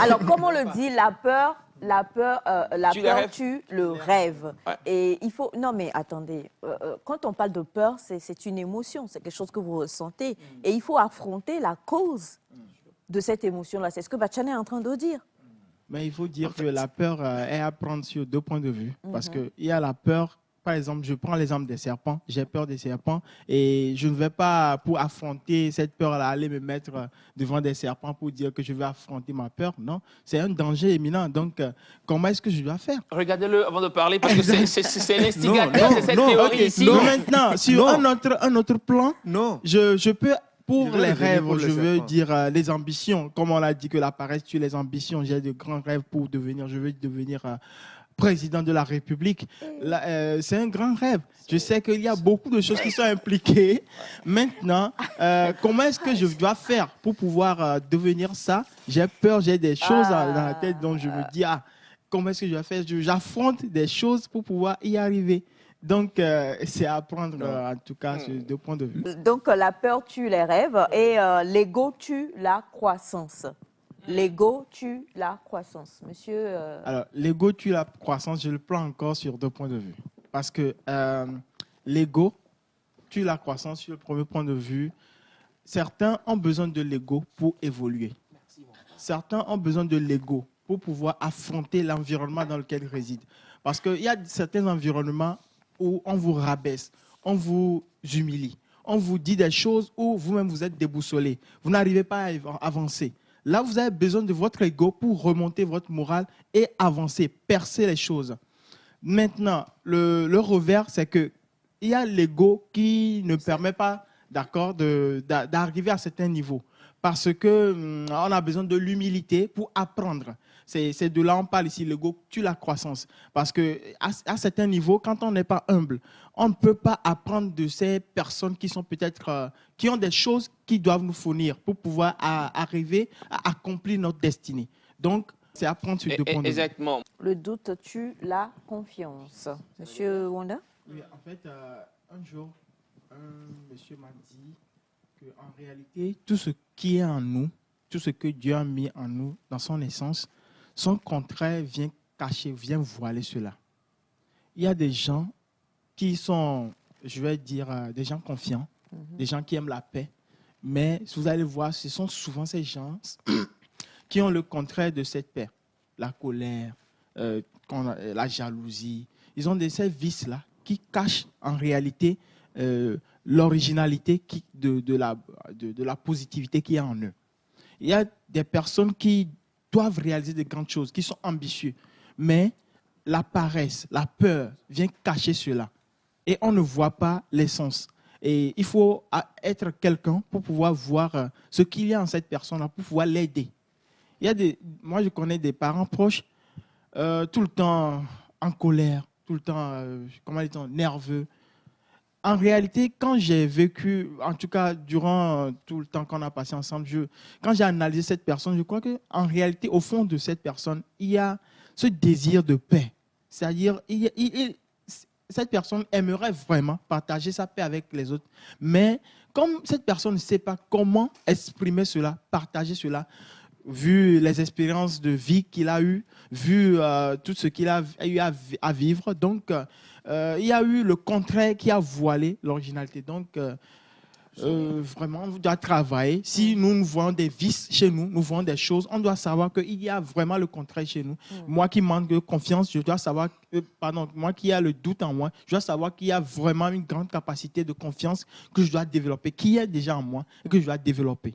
Alors, comme on le dit, la peur tue le rêve. Ouais. Et il faut... Non, mais attendez. Quand on parle de peur, c'est une émotion. C'est quelque chose que vous ressentez. Et il faut affronter la cause de cette émotion-là. C'est ce que Bachane est en train de dire. Mais il faut dire que la peur est à prendre sur deux points de vue. Parce qu'il y a la peur, par exemple, je prends l'exemple des serpents. J'ai peur des serpents et je ne vais pas, pour affronter cette peur-là, aller me mettre devant des serpents pour dire que je vais affronter ma peur. Non, c'est un danger éminent. Donc, comment est-ce que je dois faire? Regardez-le avant de parler, parce que c'est l'instigateur de cette théorie ici. Non, maintenant, sur un autre plan, Non. je peux... Pour les rêves, pour le je veux serpent. dire les ambitions. Comme on l'a dit que la paresse tue les ambitions, j'ai de grands rêves pour devenir, je veux devenir président de la République. C'est un grand rêve. Je sais qu'il y a beaucoup de choses qui sont impliquées. Maintenant, comment est-ce que je dois faire pour pouvoir devenir ça? J'ai peur, j'ai des choses dans la tête dont je me dis, comment est-ce que je dois faire? J'affronte des choses pour pouvoir y arriver. Donc, c'est à prendre, en tout cas, sur deux points de vue. Donc, la peur tue les rêves et l'ego tue la croissance. L'ego tue la croissance. Monsieur... Alors, l'ego tue la croissance, je le prends encore sur deux points de vue. Parce que l'ego tue la croissance sur le premier point de vue. Certains ont besoin de l'ego pour évoluer. Certains ont besoin de l'ego pour pouvoir affronter l'environnement dans lequel ils résident. Parce qu'il y a certains environnements où on vous rabaisse, on vous humilie, on vous dit des choses où vous-même vous êtes déboussolé. Vous n'arrivez pas à avancer. Là, vous avez besoin de votre ego pour remonter votre morale et avancer, percer les choses. Maintenant, le revers, c'est qu'il y a l'ego qui ne permet pas, d'accord, d'arriver à certains niveaux. Parce qu'on a besoin de l'humilité pour apprendre. C'est de là on parle ici, l'ego tue la croissance. Parce qu'à certains niveaux, quand on n'est pas humble, on ne peut pas apprendre de ces personnes qui sont peut-être, qui ont des choses qui doivent nous fournir pour pouvoir arriver à accomplir notre destinée. Donc, c'est apprendre sur deux points de vue. Exactement. Le doute tue la confiance. Monsieur Wanda? Oui, en fait, un jour, un monsieur m'a dit qu'en réalité, tout ce qui est en nous, tout ce que Dieu a mis en nous, dans son essence, son contraire vient cacher, vient voiler cela. Il y a des gens qui sont, je vais dire, des gens confiants, des gens qui aiment la paix, mais vous allez voir, ce sont souvent ces gens qui ont le contraire de cette paix. La colère, la jalousie. Ils ont ces vices-là qui cachent en réalité l'originalité de la positivité qu'il y a en eux. Il y a des personnes qui doivent réaliser de grandes choses, qui sont ambitieux, mais la paresse, la peur vient cacher cela. Et on ne voit pas l'essence. Et il faut être quelqu'un pour pouvoir voir ce qu'il y a en cette personne-là, pour pouvoir l'aider. Moi, je connais des parents proches, tout le temps en colère, tout le temps, nerveux. En réalité, quand j'ai vécu, en tout cas durant tout le temps qu'on a passé ensemble, quand j'ai analysé cette personne, je crois qu'en réalité, au fond de cette personne, il y a ce désir de paix. C'est-à-dire, cette personne aimerait vraiment partager sa paix avec les autres. Mais comme cette personne ne sait pas comment exprimer cela, partager cela, vu les expériences de vie qu'il a eues, vu tout ce qu'il a eu à vivre, donc il y a eu le contraire qui a voilé l'originalité. Donc, vraiment, on doit travailler. Si nous voyons des vices chez nous, nous voyons des choses, on doit savoir qu'il y a vraiment le contraire chez nous. Moi qui manque de confiance, je dois savoir, moi qui ai le doute en moi, je dois savoir qu'il y a vraiment une grande capacité de confiance que je dois développer, qui est déjà en moi et que je dois développer.